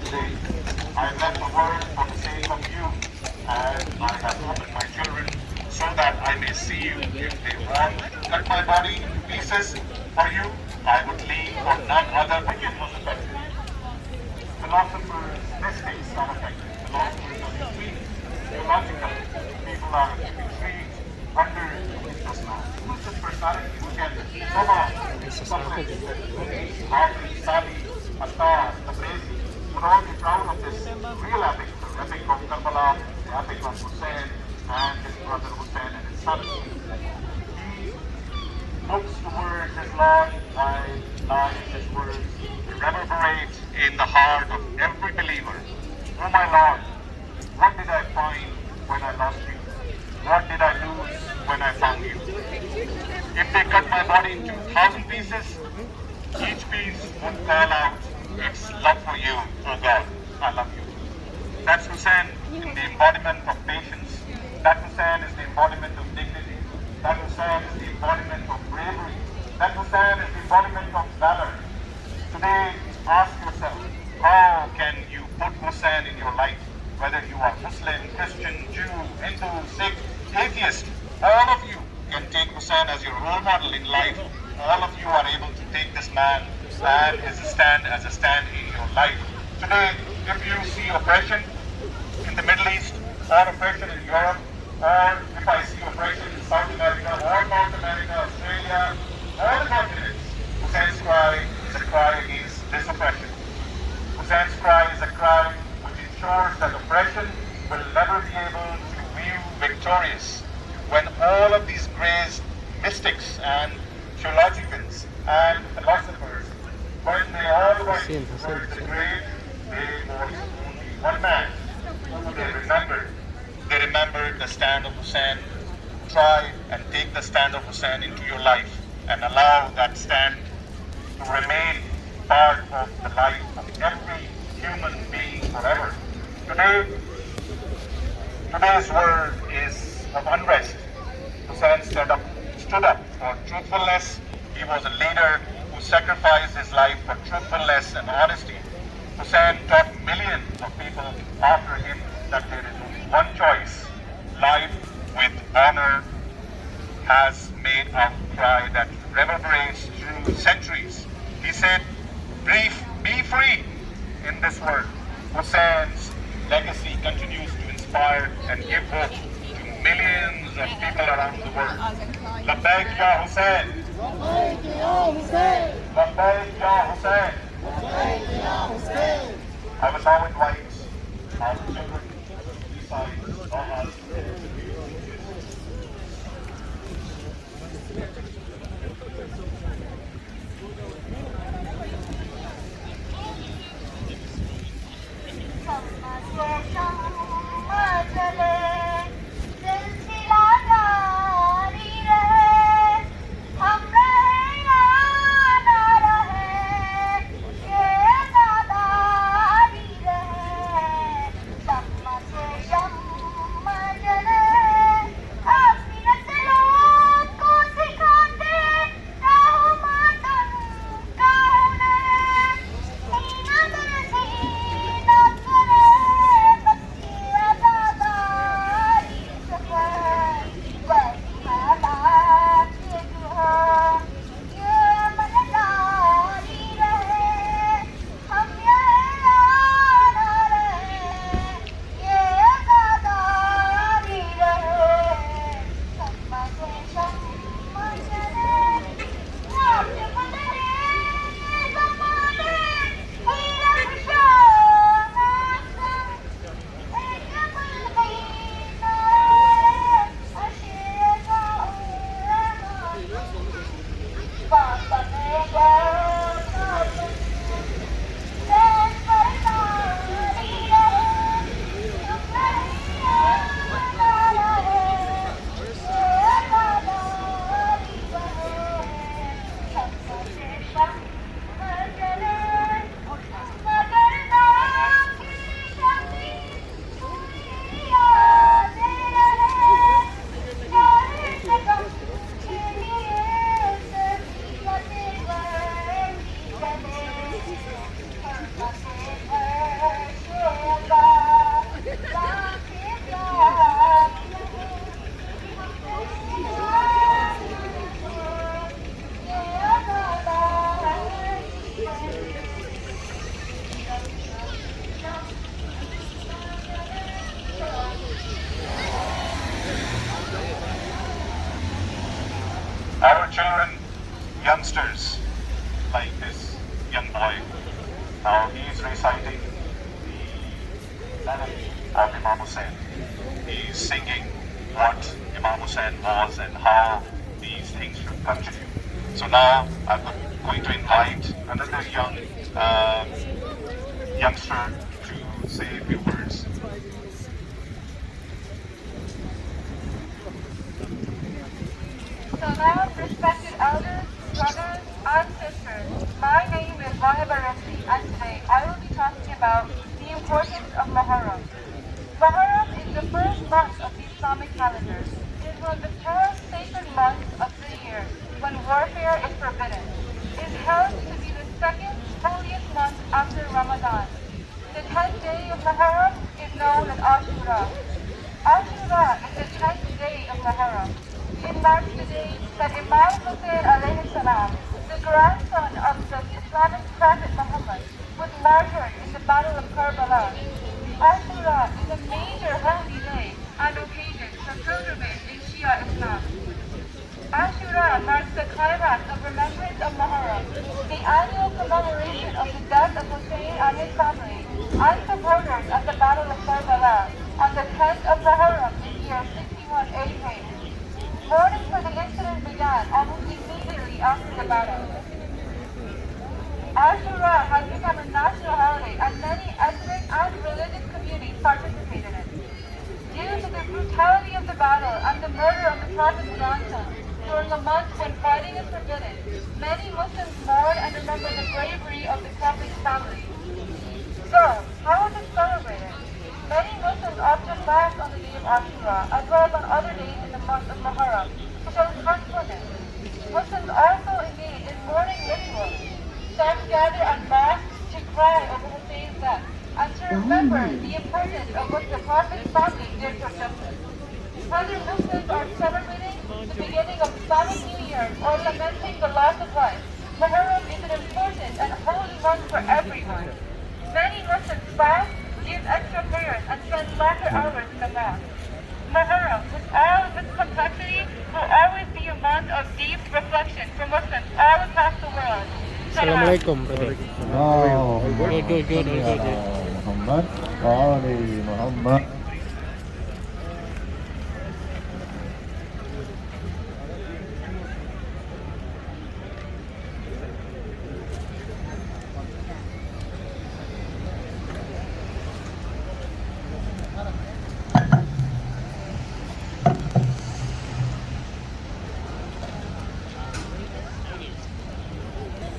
today. I left the world for the sake of you, and I have opened my children so that I may see you. If they want to cut my body into pieces for you, I would leave for none other wicked was affected. Philosophers' mystics are affected. Philosophers are intrigued. Theological people are intrigued. Wonder who's this man? Who's this personality who can come on subjects that Rumi, Harvey, Sally, Attar, Tabrizi would all be proud of this real epic, the epic of Karbala, the epic of Hussain and his brother Hussain and his sons. He looks towards his Lord while lying his words reverberate in the heart of every believer. Oh my Lord, what did I find when I lost you? What did I lose when I found you? If they cut my body into 1,000 pieces, each piece would call out its love for you, oh God, I love you. That's Hussain in the embodiment of patience. That Hussain is the embodiment of dignity. That Hussain is the embodiment of bravery. That Hussain is the embodiment of valor. Today, ask yourself, how can you put Hussain in your life? Whether you are Muslim, Christian, Jew, Hindu, Sikh, atheist, all of you can take Hussain as your role model in life. All of you are able to take this man and his stand as a stand in your life. Today, if you see oppression in the Middle East, or oppression in Europe, or if I see oppression in South America, or North America, Australia, all the continents, Hussein's cry is a cry against this oppression. Hussein's cry is a cry which ensures that oppression will never be able to view victorious. When all of these great mystics and theologians and philosophers, when they all went towards the grave, there was only one man who they remembered. They remembered the stand of Hussain. Try and take the stand of Hussain into your life and allow that stand to remain part of the life of every human being forever. Today's world is of unrest. Hussain stood up for truthfulness. He was a leader who sacrificed his life for truthfulness and honesty. Hussain taught millions of people after him that there is only one choice. Life with honor has made a cry that reverberates through centuries. He said, be free in this world. Hussain's legacy continues to inspire and give hope to millions of people around the world. Labbaik ya Hussain! Labbaik ya Hussain! Labbaik ya Hussain! Labbaik ya Hussain! I will now invite our children to recite Allah's youngsters like this young boy. Now he is reciting the melody of Imam Hussain. He is singing what Imam Hussain was and how these things should continue. So now I'm going to invite another youngster to say a few words. So now, respected elders, brothers, and sisters, my name is Waheba Ramzi, and today I will be talking about the importance of Muharram. Muharram is the first month of the Islamic calendar. It is one of the 12 sacred months of the year when warfare is forbidden. It is held to be the second holiest month after Ramadan. The 10th day of Muharram is known as Ashura. Ashura is the 10th day of Muharram. It marks the day that Imam Hussain alayhi salam, the grandson of the Islamic prophet Muhammad, was martyred in the Battle of Karbala. Ashura is a major holy day and occasion for pilgrimage in Shia Islam. Ashura marks the climax of remembrance of Muharram, the annual commemoration of the death of Hussain and his family and supporters at the Battle of Karbala on the 10th of Muharram in year 6188. Mourning for the incident began almost immediately after the battle. Ashura has become a national holiday and many ethnic and religious communities participate in it. Due to the brutality of the battle and the murder of the Prophet's grandson during a month when fighting is forbidden, many Muslims mourn and remember the bravery of the Prophet's family. So, how is it celebrated? Many Muslims often fast on the day of Ashura, as well as on other days in the month of Muharram, to show thankfulness. Muslims also engage in mourning rituals. Some gather en masse to cry over Hussein's death, and to remember the importance of what the Prophet's family did for justice. Whether Muslims are celebrating the beginning of Islamic New Year or lamenting the loss of life, Muharram is an important and holy month for everyone. Many Muslims fast, give extra prayers, and spend longer hours in the mosque. Muharram, with all of its complexity, will always be a month of deep reflection for Muslims all across the world. Assalamualaikum, brother. Oh, Good. Muhammad, Ali Muhammad.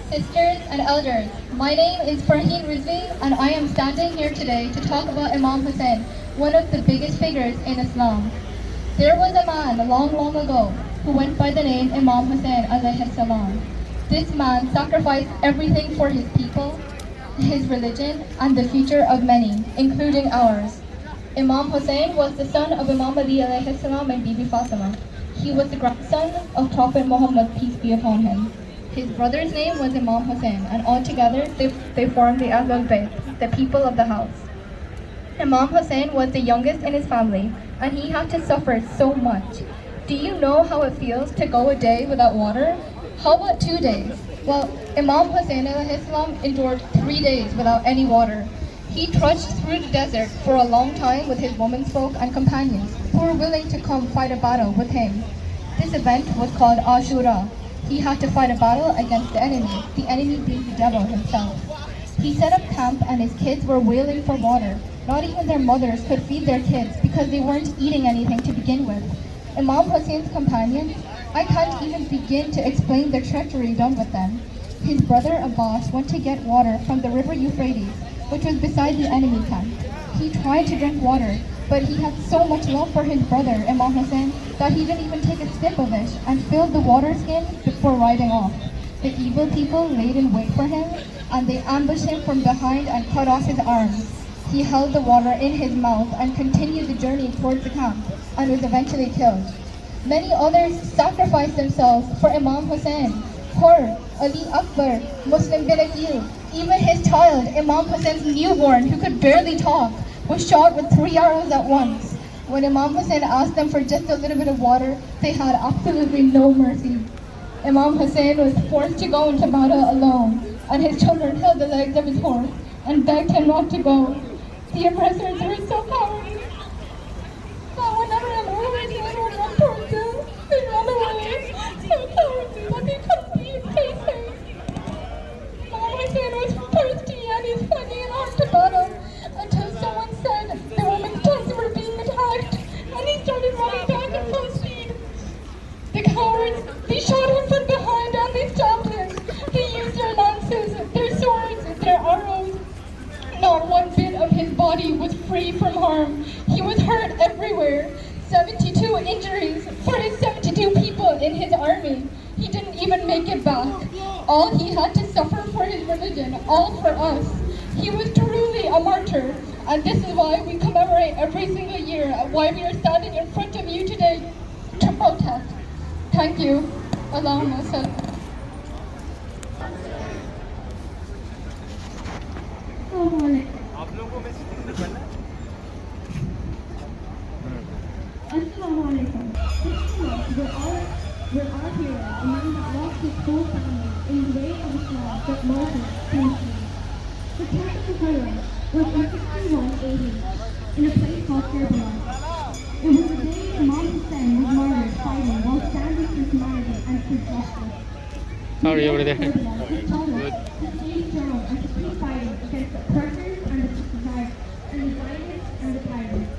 Sisters and elders, my name is Farheen Rizvi and I am standing here today to talk about Imam Hussain, one of the biggest figures in Islam. There was a man long ago who went by the name Imam Hussain alayhi salam. This man sacrificed everything for his people, his religion, and the future of many, including ours. Imam Hussain was the son of Imam Ali alayhi salam and Bibi Fatima. He was the grandson of Prophet Muhammad, peace be upon him. His brother's name was Imam Hussain, and altogether they formed the Ahlul Bayt, the people of the house. Imam Hussain was the youngest in his family, and he had to suffer so much. Do you know how it feels to go a day without water? How about 2 days? Well, Imam Hussain endured 3 days without any water. He trudged through the desert for a long time with his womenfolk and companions who were willing to come fight a battle with him. This event was called Ashura. He had to fight a battle against the enemy being the devil himself. He set up camp and his kids were wailing for water. Not even their mothers could feed their kids because they weren't eating anything to begin with. Imam Hussein's companions, I can't even begin to explain the treachery done with them. His brother Abbas went to get water from the river Euphrates, which was beside the enemy camp. He tried to drink water, but he had so much love for his brother, Imam Hussain, that he didn't even take a sip of it and filled the water skin before riding off. The evil people laid in wait for him, and they ambushed him from behind and cut off his arms. He held the water in his mouth and continued the journey towards the camp, and was eventually killed. Many others sacrificed themselves for Imam Hussain. Hur, Ali Akbar, Muslim bin Aqil, even his child, Imam Hussein's newborn, who could barely talk, was shot with 3 arrows at once. When Imam Hussain asked them for just a little bit of water, they had absolutely no mercy. Imam Hussain was forced to go into battle alone, and his children held the legs of his horse and begged him not to go. The oppressors were so cowardly that whenever Imam Hussain would run towards them, they ran away so cowardly that they couldn't even face him. Imam Hussain was thirsty and he's fighting an armed battle until someone said the woman's tents were being attacked, and he started running back at full speed. The cowards, they shot him from behind and they stabbed him. They used their lances, their swords, their arrows. Not one bit of his body was free from harm. He was hurt everywhere. 72 injuries for his 72 people in his army. He didn't even make it back. All he had to suffer for his religion, all for us. He was truly a martyr, and this is why we commemorate every single year, why we are standing in front of you today to protest. Thank you. Allahumma salli. Assalamu alaikum. We're our hero, a man that lost his whole family in the way of Islam that martyred to Islam. The Prophet Muhammad was in 6180 in a place called Karbala. It was the day Imam Hussain was martyred fighting while standing for humanity and for justice. How are you over there? Good. To stay strong and to keep fighting against the oppressors and the violence and the tyrants.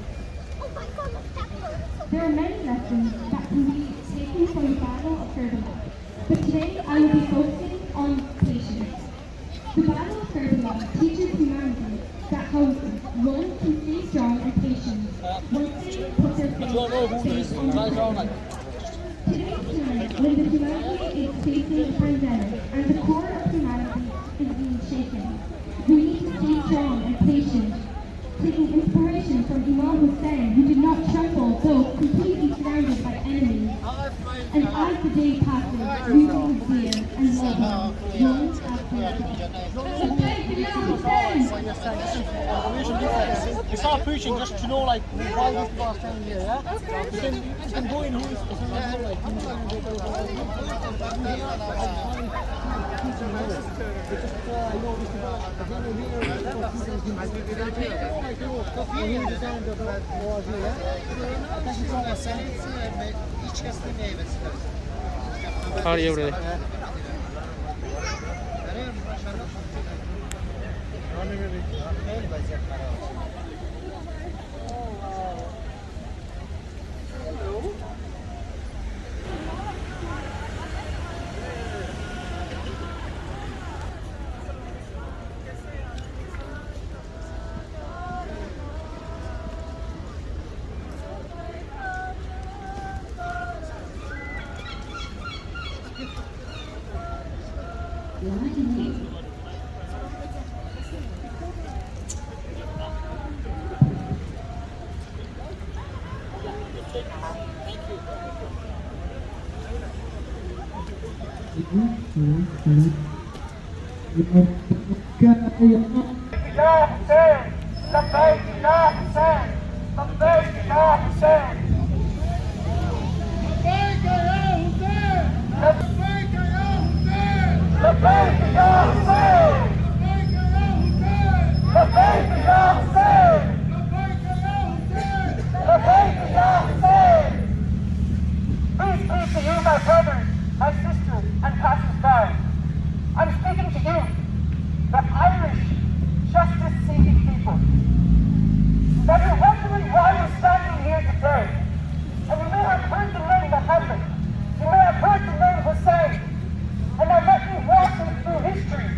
There are many lessons that can be taken from the Battle of Karbala, but today I will be focusing on patience. The Battle of Karbala teaches humanity that how one can stay strong and patient once they put their faith on the Today's time, when the humanity is facing a pandemic and the core of humanity is being shaken, we need to stay strong and patient, taking inspiration from Imam Hussain, who did not tremble though completely surrounded by enemies. And as the day passes, we will fear and love him, one after We start preaching just to know, like, why this people are standing here, yeah? You can go in who is How are you over there? يا حسين لبيك يا حسين لبيك يا حسين لبيك يا حسين لبيك يا حسين لبيك يا حسين لبيك يا حسين لبيك يا حسين. Peace be to you, my brothers, my sisters, and passers-by. I'm speaking to you, the Irish justice-seeking people. Now you're wondering why we're standing here today. And you may have heard the name Muhammad. You may have heard the name Hussain. And now let me walk you through history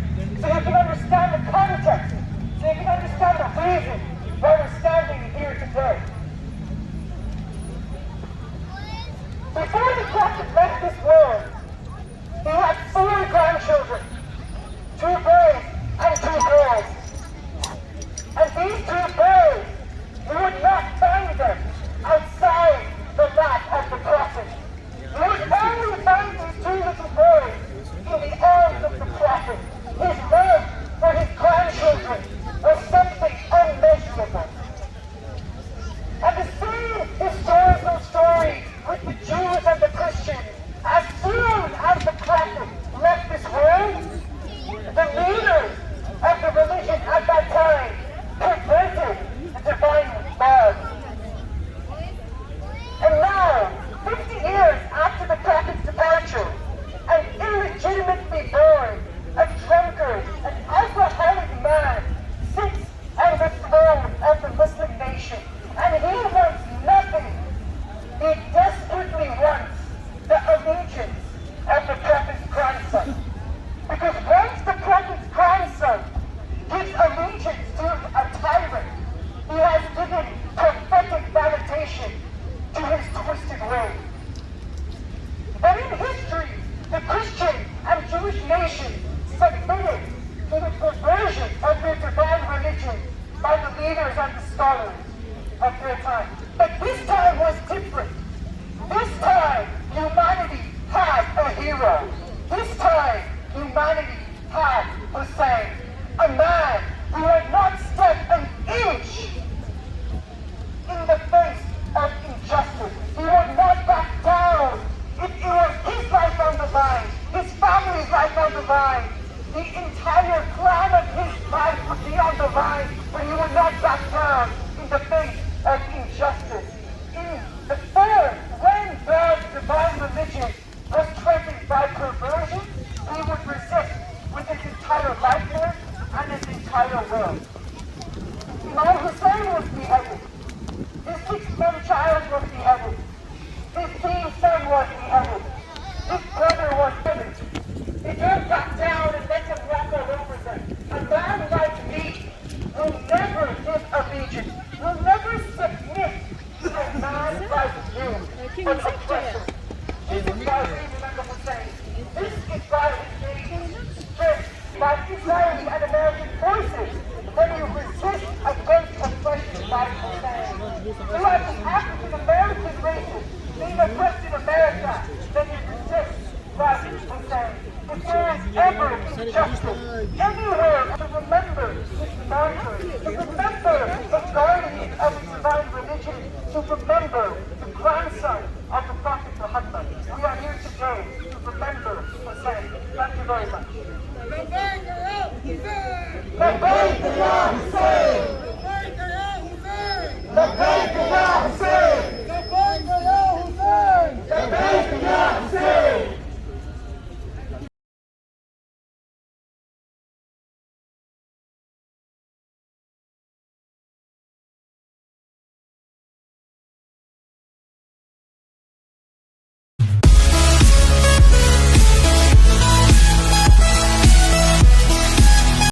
by the leaders and the scholars of their time. But this time was different. This time, humanity had a hero. This time, humanity had Hussain, a man who had not stepped an inch in the face of injustice. He would not back down. It was his life on the line, his family's life on the line, the entire clan of his life would be on the line, but he would not back down in the face of injustice. In the third, when the divine religion was threatened by perversion, he would resist with his entire life force and his entire will. Imam Hussain was beheaded. His 6-month child was beheaded. His teen son was beheaded. His brother was killed. They don't back down and let him walk all over them. A man like me will never give allegiance, will never submit to a man like you, but oppressor. This is why we remember Hussain. This is why we say strength by Israeli and American forces when you resist against oppression by Hussain. You have the African American races being oppressed in America, then you resist by Hussain. If there is ever injustice anywhere, to remember his martyr, to remember the guardian of the divine religion, to remember the grandson of the Prophet Muhammad. We are here today to remember Hussain. Thank you very much.